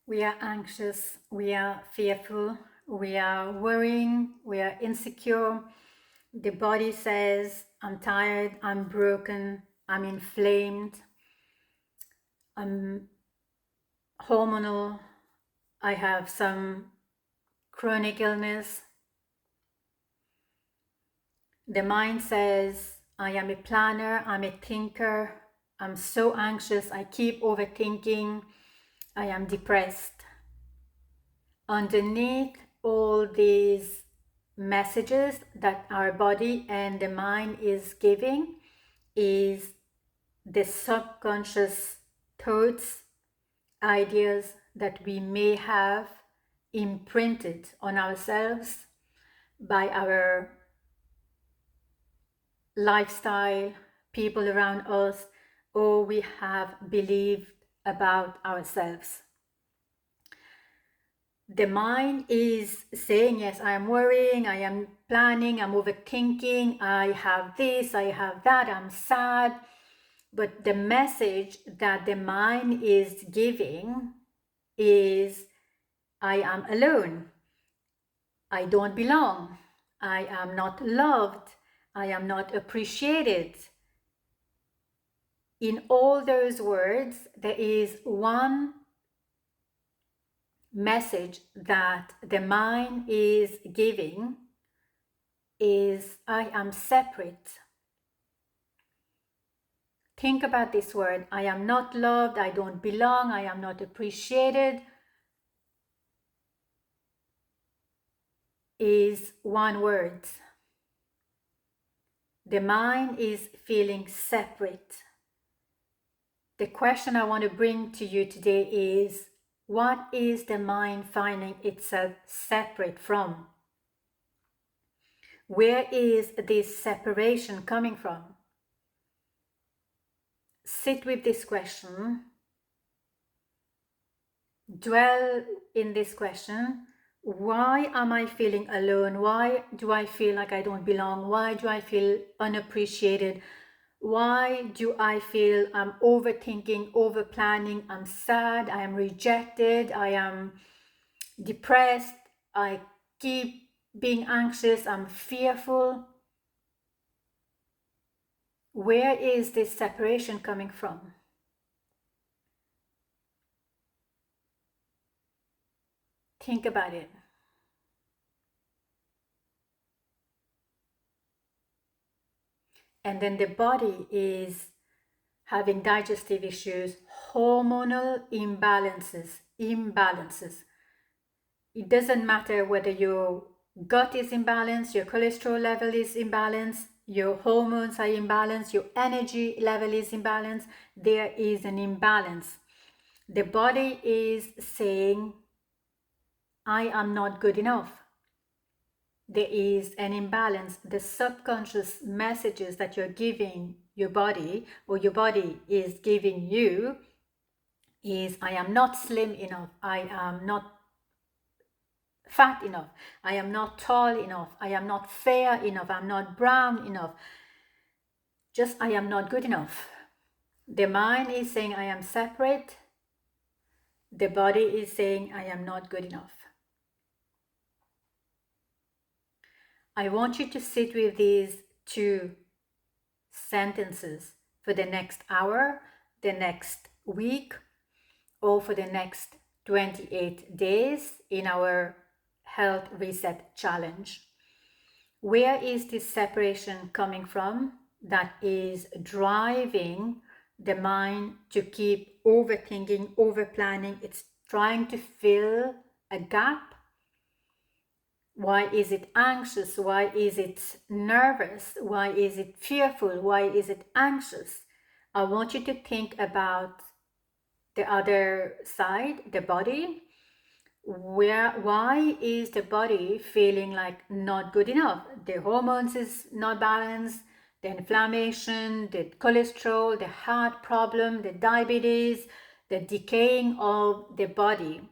We are anxious, we are fearful, we are worrying, we are insecure. The body says, I'm tired, I'm broken, I'm inflamed, I'm hormonal, I have some chronic illness. The mind says, I am a planner, I'm a thinker, I'm so anxious, I keep overthinking, I am depressed. Underneath all these messages that our body and the mind is giving is the subconscious thoughts, ideas that we may have imprinted on ourselves by our lifestyle, people around us, or we have believed about ourselves. The mind is saying, yes, I am worrying, I am planning, I'm overthinking, I have this, I have that, I'm sad. But the message that the mind is giving is, I am alone, I don't belong, I am not loved, I am not appreciated. In all those words, there is one message that the mind is giving is, I am separate. Think about this word. I am not loved, I don't belong, I am not appreciated is one word. The mind is feeling separate. The question I want to bring to you today is, what is the mind finding itself separate from? Where is this separation coming from? Sit with this question. Dwell in this question. Why am I feeling alone? Why do I feel like I don't belong? Why do I feel unappreciated? Why do I feel I'm overthinking, overplanning? I'm sad, I am rejected, I am depressed, I keep being anxious, I'm fearful. Where is this separation coming from? Think about it. And then the body is having digestive issues, hormonal imbalances. It doesn't matter whether your gut is imbalanced, your cholesterol level is imbalanced, your hormones are imbalanced, your energy level is imbalanced, there is an imbalance. The body is saying, I am not good enough. There is an imbalance. The subconscious messages that you're giving your body, or your body is giving you, is, I am not slim enough, I am not fat enough, I am not tall enough, I am not fair enough, I'm not brown enough, just I am not good enough. The mind is saying I am separate, the body is saying I am not good enough. I want you to sit with these two sentences for the next hour, the next week, or for the next 28 days in our Health Reset Challenge. Where is this separation coming from that is driving the mind to keep overthinking, overplanning? It's trying to fill a gap. Why is it anxious? Why is it nervous? Why is it fearful? Why is it anxious? I want you to think about the other side, the body. Why is the body feeling like not good enough? The hormones is not balanced, the inflammation, the cholesterol, the heart problem, the diabetes, the decaying of the body.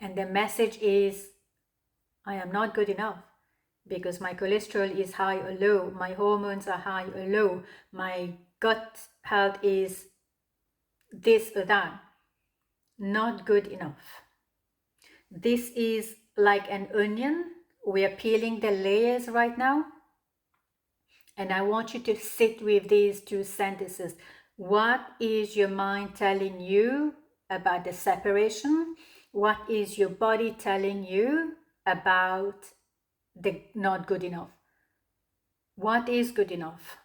And the message is, I am not good enough because my cholesterol is high or low, my hormones are high or low, my gut health is this or that. Not good enough. This is like an onion. We are peeling the layers right now. And I want you to sit with these two sentences. What is your mind telling you about the separation? What is your body telling you about the not good enough? What is good enough?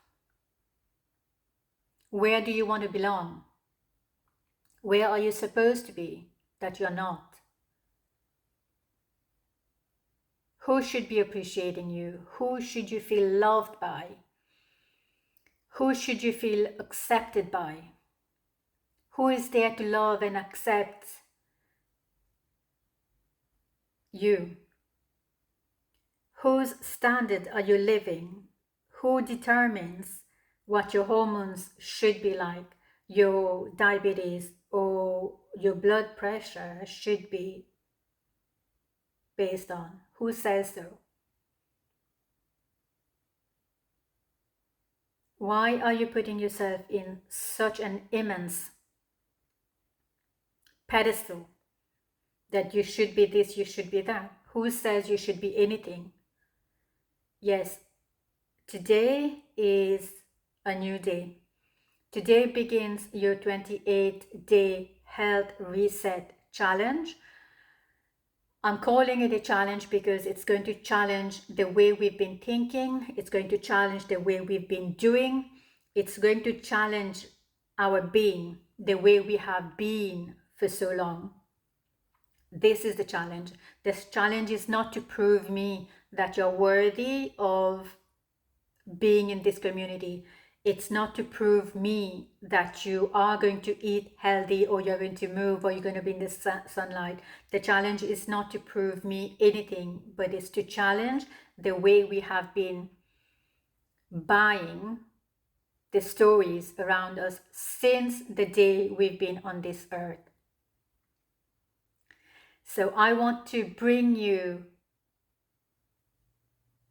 Where do you want to belong? Where are you supposed to be that you're not? Who should be appreciating you? Who should you feel loved by? Who should you feel accepted by? Who is there to love and accept you? Whose standard are you living? Who determines what your hormones should be like, your diabetes or your blood pressure should be based on? Who says so? Why are you putting yourself in such an immense pedestal that you should be this, you should be that? Who says you should be anything? Yes, today is a new day. Today begins your 28-day health reset challenge. I'm calling it a challenge because it's going to challenge the way we've been thinking. It's going to challenge the way we've been doing. It's going to challenge our being, the way we have been for so long. This is the challenge. This challenge is not to prove me that you're worthy of being in this community. It's not to prove me that you are going to eat healthy or you're going to move or you're going to be in the sunlight. The challenge is not to prove me anything, but it's to challenge the way we have been buying the stories around us since the day we've been on this earth. So I want to bring you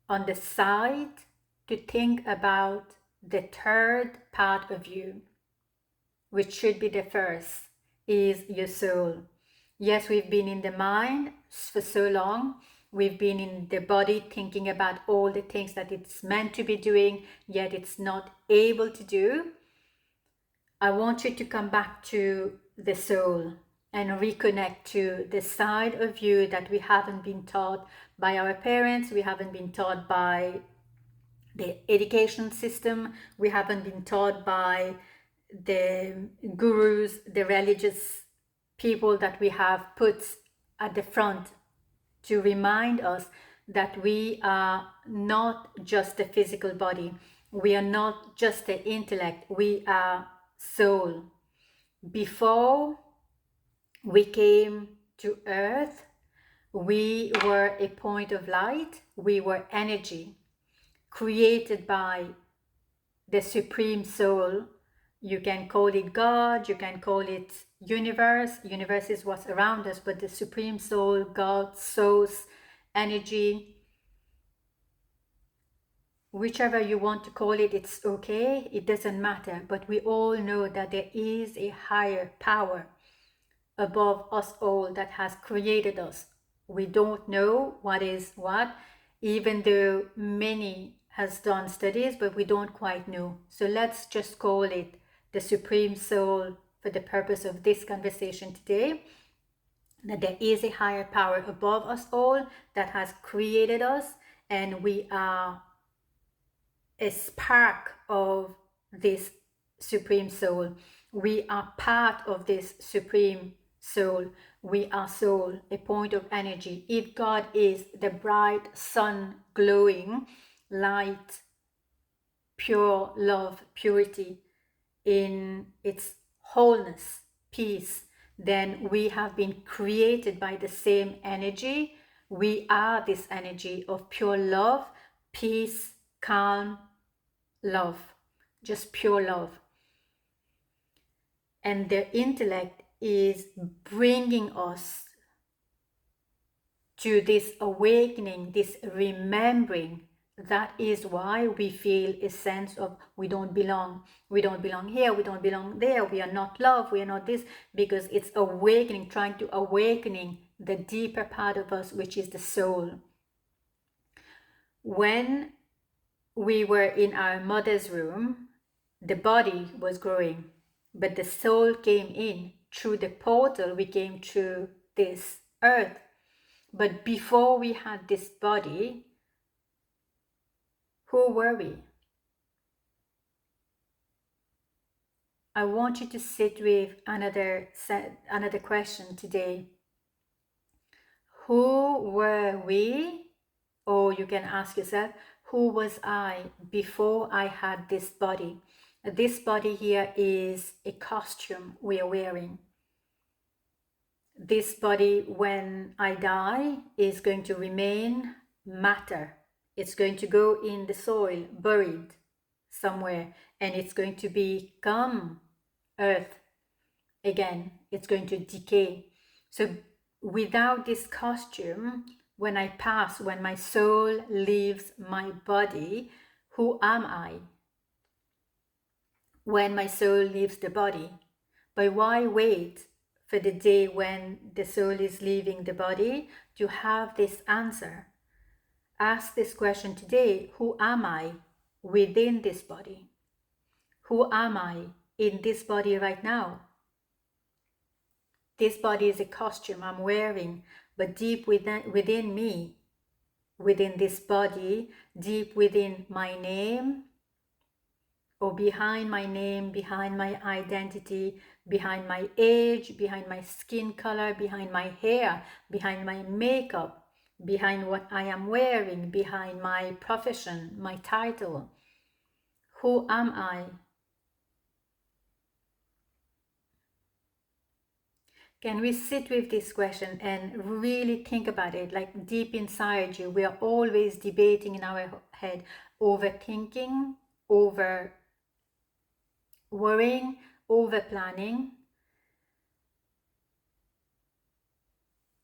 on the side to think about the third part of you, which should be the first, is your soul. Yes, we've been in the mind for so long. We've been in the body thinking about all the things that it's meant to be doing, yet it's not able to do. I want you to come back to the soul and reconnect to the side of you that we haven't been taught by our parents, we haven't been taught by the education system, we haven't been taught by the gurus, the religious people that we have put at the front to remind us that we are not just a physical body, we are not just the intellect, we are soul. Before we came to earth, we were a point of light, we were energy created by the Supreme Soul. You can call it God, you can call it universe. Universe is what's around us, but the Supreme Soul, God, Source, energy, whichever you want to call it, it's okay, it doesn't matter. But we all know that there is a higher power above us all that has created us. We don't know what is what, even though many has done studies, but we don't quite know. So let's just call it the Supreme Soul for the purpose of this conversation today, that there is a higher power above us all that has created us, and we are a spark of this Supreme Soul. We are part of this Supreme Soul. We are soul, a point of energy. If God is the bright sun, glowing light, pure love, purity in its wholeness, peace, then we have been created by the same energy. We are this energy of pure love, peace, calm, love, just pure love. And the intellect is bringing us to this awakening, this remembering That is why we feel a sense of we don't belong. We don't belong here, we don't belong there, we are not love, we are not this, because it's awakening, trying to awakening the deeper part of us, which is the soul. When we were in our mother's room, the body was growing, but the soul came in through the portal. We came through this earth. But before we had this body, who were we? I want you to sit with another question today. Who were we? Or you can ask yourself, who was I before I had this body? This body here is a costume we are wearing. This body, when I die, is going to remain matter. It's going to go in the soil, buried somewhere, and it's going to become earth again. It's going to decay. So without this costume, when I pass, when my soul leaves my body, who am I? When my soul leaves the body. But why wait for the day when the soul is leaving the body to have this answer? Ask this question today. Who am I within this body? Who am I in this body right now? This body is a costume I'm wearing, but deep within me, within this body, deep within my name, or behind my name, behind my identity, behind my age, behind my skin color, behind my hair, behind my makeup, behind what I am wearing, behind my profession, my title. Who am I? Can we sit with this question and really think about it, like deep inside you? We are always debating in our head, overthinking, over worrying, over planning.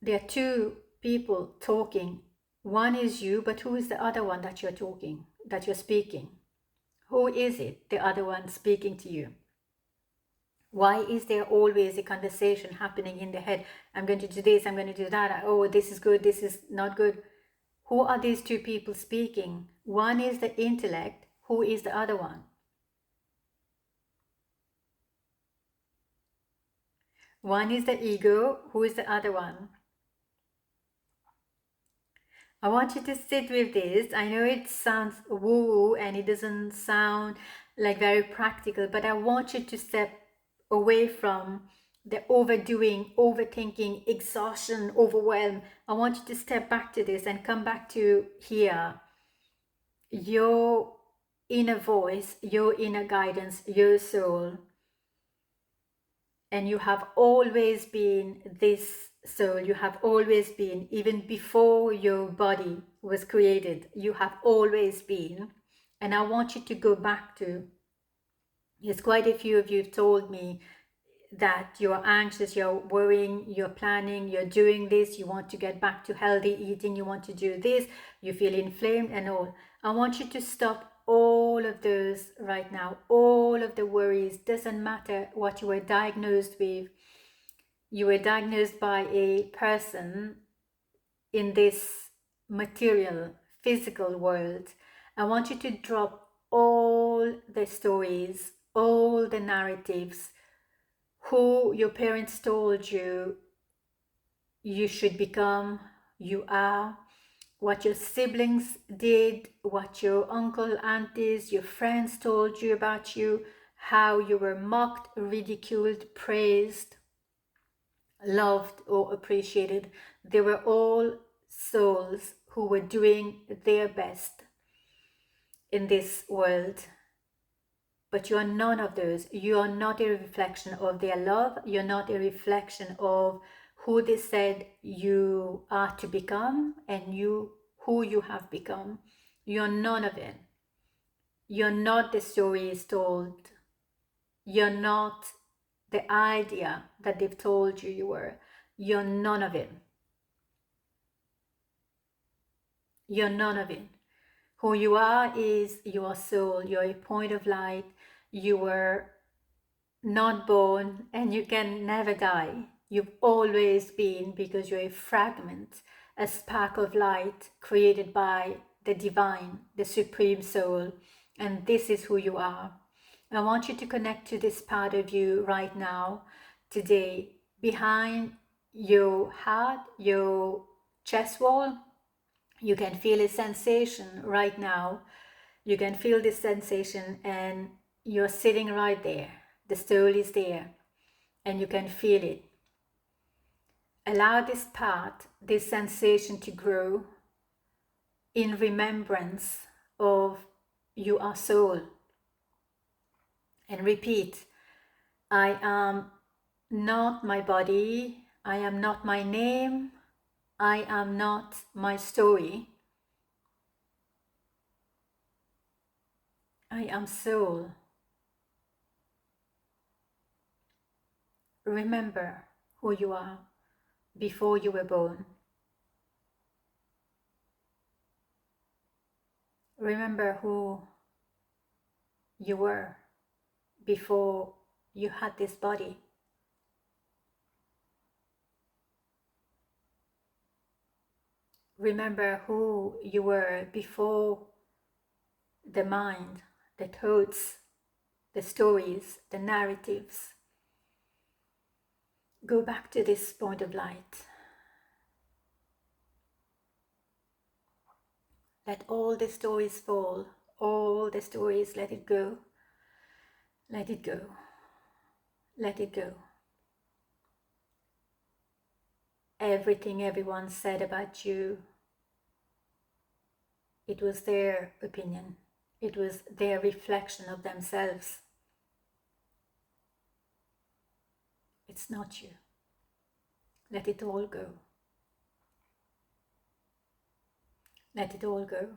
There are two people talking. One is you, but who is the other one that you're talking, that you're speaking? Who is it, the other one speaking to you? Why is there always a conversation happening in the head? I'm going to do this, I'm going to do that. Oh, this is good, this is not good. Who are these two people speaking? One is the intellect. Who is the other one? One is the ego. Who is the other one? I want you to sit with this. I know it sounds woo-woo and it doesn't sound like very practical, but I want you to step away from the overdoing, overthinking, exhaustion, overwhelm. I want you to step back to this and come back to here. Your inner voice, your inner guidance, your soul. And you have always been this soul. You have always been, even before your body was created, you have always been. And I want you to go back to, there's quite a few of you have told me that you're anxious, you're worrying, you're planning, you're doing this, you want to get back to healthy eating, you want to do this, you feel inflamed and all. I want you to stop all of those right now, all of the worries. Doesn't matter what you were diagnosed with. You were diagnosed by a person in this material, physical world. I want you to drop all the stories, all the narratives, who your parents told you you should become, you are, what your siblings did, what your uncle, aunties, your friends told you about you, how you were mocked, ridiculed, praised, loved, or appreciated. They were all souls who were doing their best in this world. But you are none of those. You are not a reflection of their love. You're not a reflection of who they said you are to become and who you have become. You're none of it. You're not the stories told. You're not the idea that they've told you you were. You're none of it. You're none of it. Who you are is your soul. You're a point of light. You were not born and you can never die. You've always been, because you're a fragment, a spark of light created by the divine, the supreme soul. And this is who you are. I want you to connect to this part of you right now, today, behind your heart, your chest wall. You can feel a sensation right now. You can feel this sensation, and you're sitting right there. The soul is there and you can feel it. Allow this part, this sensation to grow in remembrance of you are soul. And repeat, I am not my body, I am not my name, I am not my story. I am soul. Remember who you are before you were born. Remember who you were before you had this body. Remember who you were before the mind, the thoughts, the stories, the narratives. Go back to this point of light. Let all the stories fall, all the stories, let it go. Let it go. Let it go. Everything everyone said about you, it was their opinion. It was their reflection of themselves. It's not you. Let it all go. Let it all go.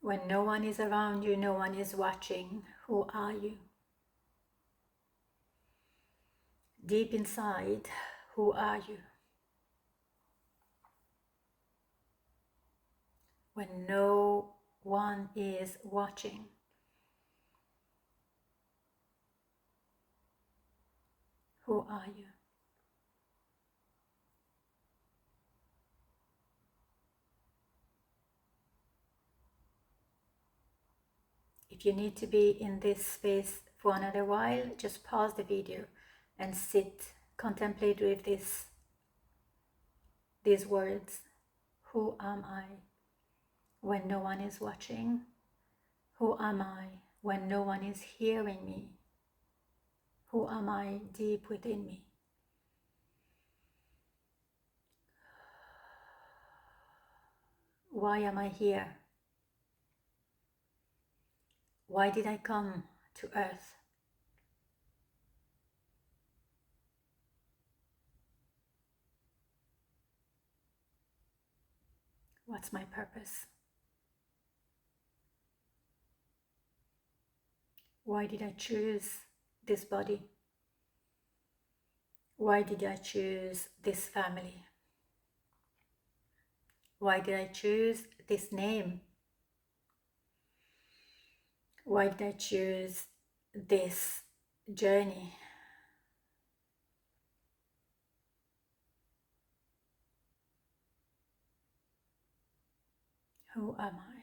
When no one is around you, no one is watching, who are you? Deep inside, who are you? When no one is watching, who are you? If you need to be in this space for another while, just pause the video and sit, contemplate with these words. Who am I when no one is watching? Who am I when no one is hearing me? Who am I deep within me? Why am I here? Why did I come to earth? What's my purpose? Why did I choose this body? Why did I choose this family? Why did I choose this name? Why did I choose this journey? Who am I?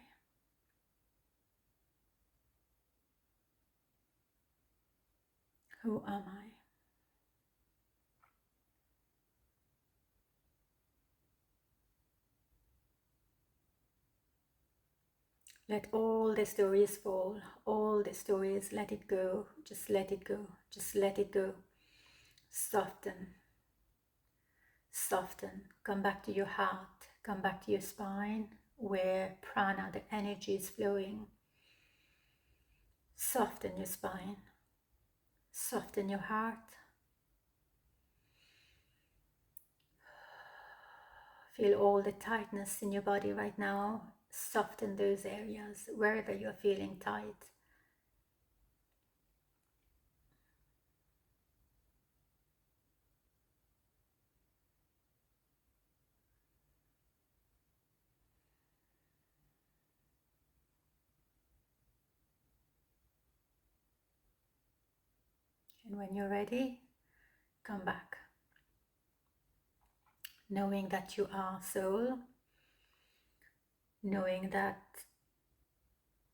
Who am I? Let all the stories fall, all the stories, let it go, just let it go, just let it go. Soften, soften, come back to your heart, come back to your spine, where prana, the energy, is flowing. Soften your spine, soften your heart. Feel all the tightness in your body right now. Soften those areas wherever you're feeling tight. And when you're ready, come back, knowing that you are soul, knowing that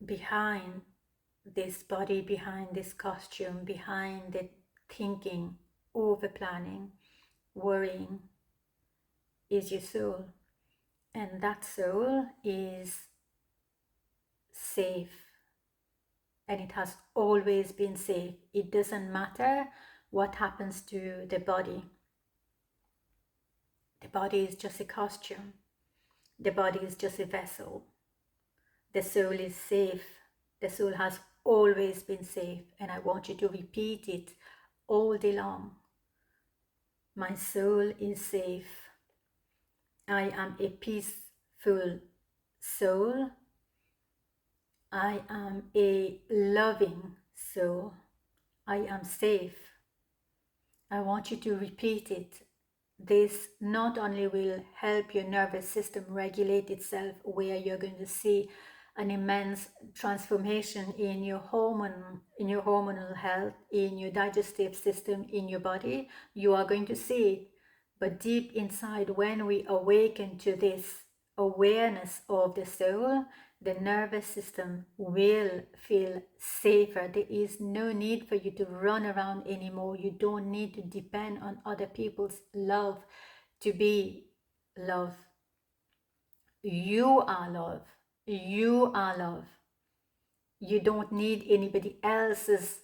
behind this body, behind this costume, behind the thinking, over planning, worrying, is your soul. And that soul is safe, and it has always been safe. It doesn't matter what happens to the body. The body is just a costume. The body is just a vessel. The soul is safe. The soul has always been safe, and I want you to repeat it all day long. My soul is safe. I am a peaceful soul. I am a loving soul. I am safe. I want you to repeat it. This not only will help your nervous system regulate itself, where you're going to see an immense transformation in your hormonal health, in your digestive system, in your body. You are going to see it. But deep inside, when we awaken to this awareness of the soul, the nervous system will feel safer. There is no need for you to run around anymore. You don't need to depend on other people's love to be love. You are love. You are love. You don't need anybody else's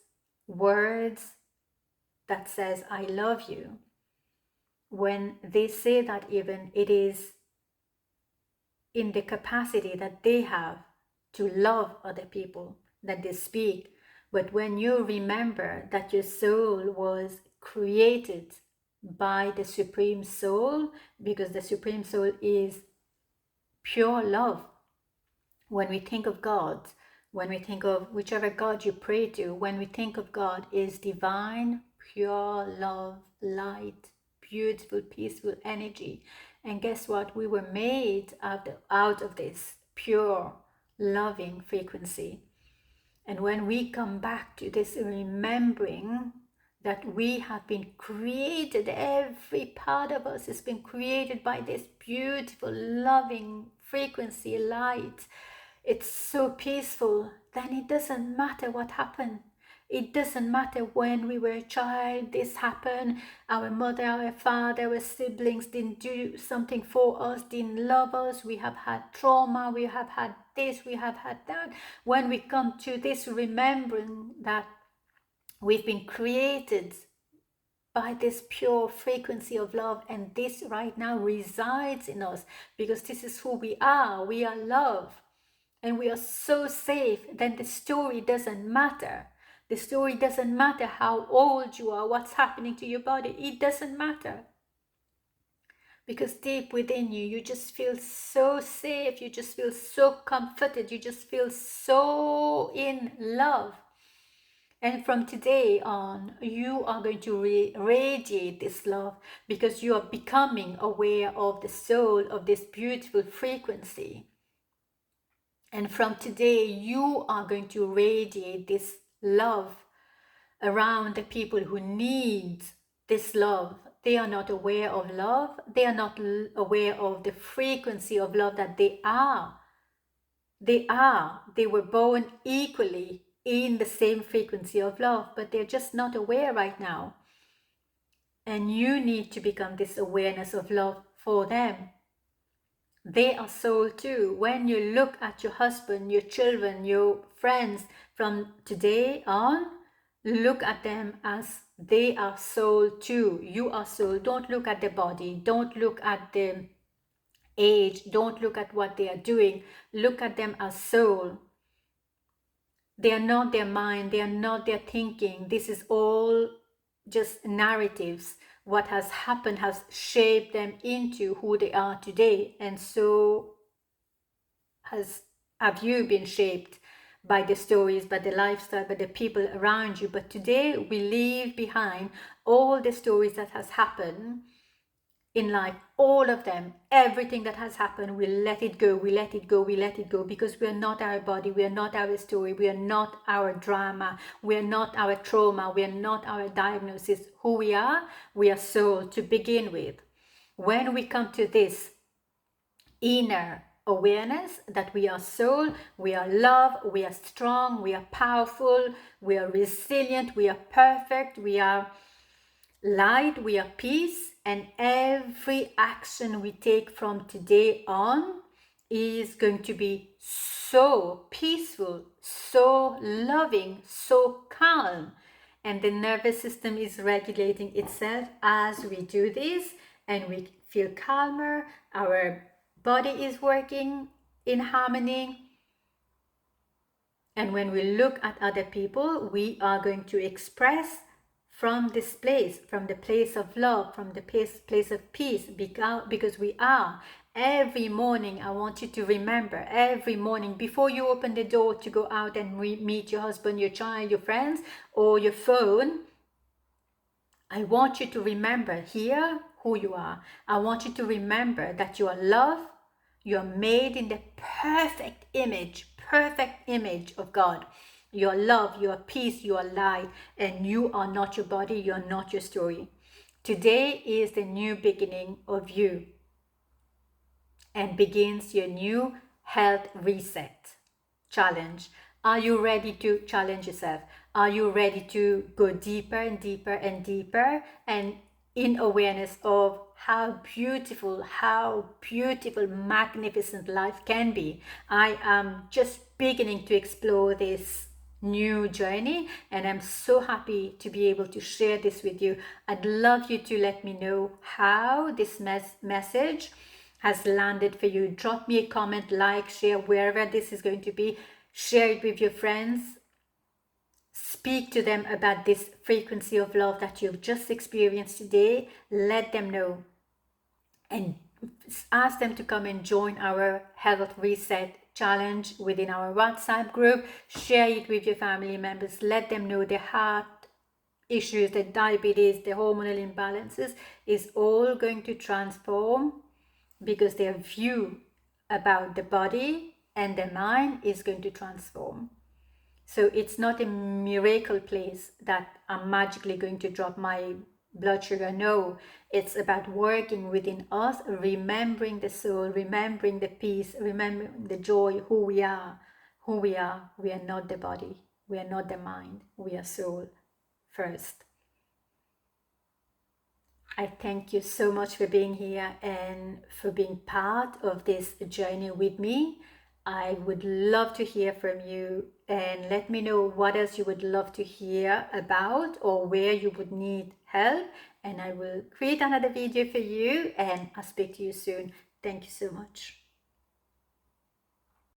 words that says, I love you. When they say that, even, it is in the capacity that they have to love other people that they speak. But when you remember that your soul was created by the Supreme Soul, because the Supreme Soul is pure love. When we think of God, when we think of whichever God you pray to, when we think of God, is divine, pure love, light, beautiful, peaceful energy. And guess what? We were made out of this pure, loving frequency. And when we come back to this remembering that we have been created, every part of us has been created by this beautiful, loving frequency, light. It's so peaceful. Then it doesn't matter what happened. It doesn't matter when we were a child, this happened, our mother, our father, our siblings didn't do something for us, didn't love us, we have had trauma, we have had this, we have had that. When we come to this remembering that we've been created by this pure frequency of love, and this right now resides in us, because this is who we are love. And we are so safe, then the story doesn't matter. The story doesn't matter how old you are, what's happening to your body. It doesn't matter. Because deep within you, you just feel so safe. You just feel so comforted. You just feel so in love. And from today on, you are going to radiate this love, because you are becoming aware of the soul of this beautiful frequency. And from today, you are going to radiate this love around the people who need this love. They are not aware of love. They are not aware of the frequency of love that they are. They were born equally in the same frequency of love, but they're just not aware right now. And you need to become this awareness of love for them. They are soul too. When you look at your husband, your children, your friends, from today on, look at them as they are soul too. You are soul. Don't look at the body. Don't look at the age. Don't look at what they are doing. Look at them as soul. They are not their mind. They are not their thinking. This is all just narratives. What has happened has shaped them into who they are today. And so have you been shaped by the stories, by the lifestyle, by the people around you. But today we leave behind all the stories that has happened in life, all of them, everything that has happened, we let it go, we let it go, we let it go, because we are not our body, we are not our story, we are not our drama, we are not our trauma, we are not our diagnosis. Who we are soul to begin with. When we come to this inner awareness that we are soul, we are love, we are strong, we are powerful, we are resilient, we are perfect, we are light, we are peace, and every action we take from today on is going to be so peaceful, so loving, so calm. And the nervous system is regulating itself as we do this, and we feel calmer. Our body is working in harmony. And when we look at other people, we are going to express from this place, from the place of love, from the place of peace, because we are. Every morning, I want you to remember, every morning, before you open the door to go out and meet your husband, your child, your friends, or your phone, I want you to remember here who you are. I want you to remember that you are love. You are made in the perfect image of God. You are love, you are peace, you are light, and you are not your body, you are not your story. Today is the new beginning of you, and begins your new health reset challenge. Are you ready to challenge yourself? Are you ready to go deeper and deeper and deeper, and in awareness of how beautiful, magnificent life can be? I am just beginning to explore this new journey, and I'm so happy to be able to share this with you. I'd love you to let me know how this message has landed for you. Drop me a comment, like, share, wherever this is going to be. Share it with your friends. Speak to them about this frequency of love that you've just experienced today. Let them know, and ask them to come and join our health reset challenge within our WhatsApp group. Share it with your family members. Let them know the heart issues, the diabetes, the hormonal imbalances is all going to transform, because their view about the body and the mind is going to transform. So it's not a miracle place that I'm magically going to drop my blood sugar. No, it's about working within us, remembering the soul, remembering the peace, remembering the joy, who we are. We are not the body, we are not the mind, we are soul first. I thank you so much for being here and for being part of this journey with me. I would love to hear from you, and let me know what else you would love to hear about or where you would need help, and I will create another video for you, and I'll speak to you soon. Thank you so much.